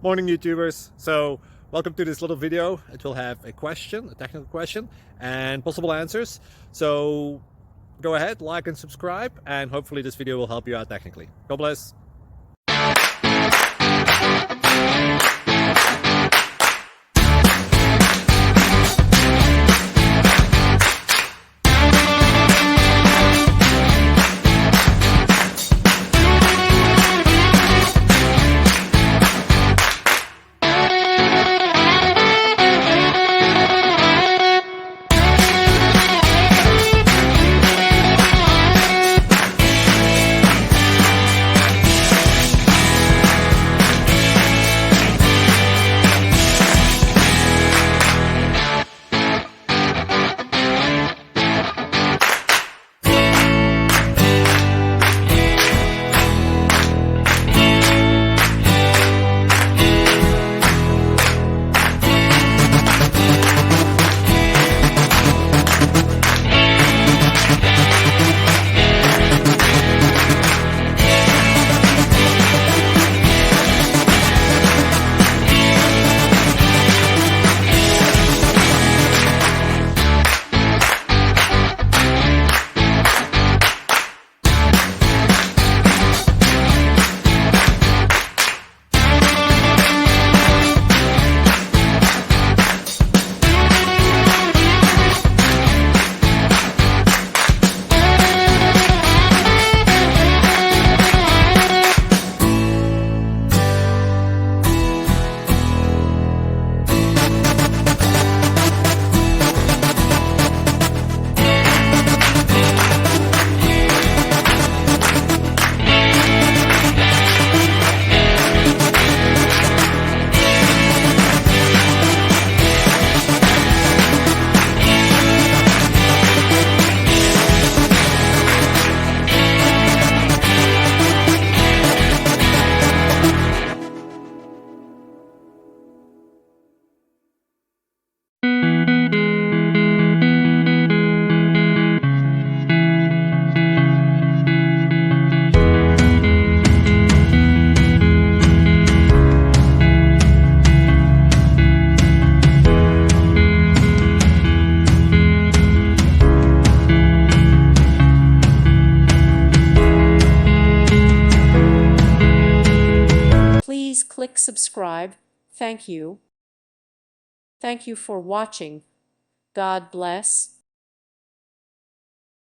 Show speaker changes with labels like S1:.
S1: Morning, YouTubers. So welcome to this little video. It will have a question, a technical question, and possible answers. So go ahead, like and subscribe, and hopefully this video will help you out technically. God bless.
S2: Please click subscribe. Thank you. Thank you for watching. God bless.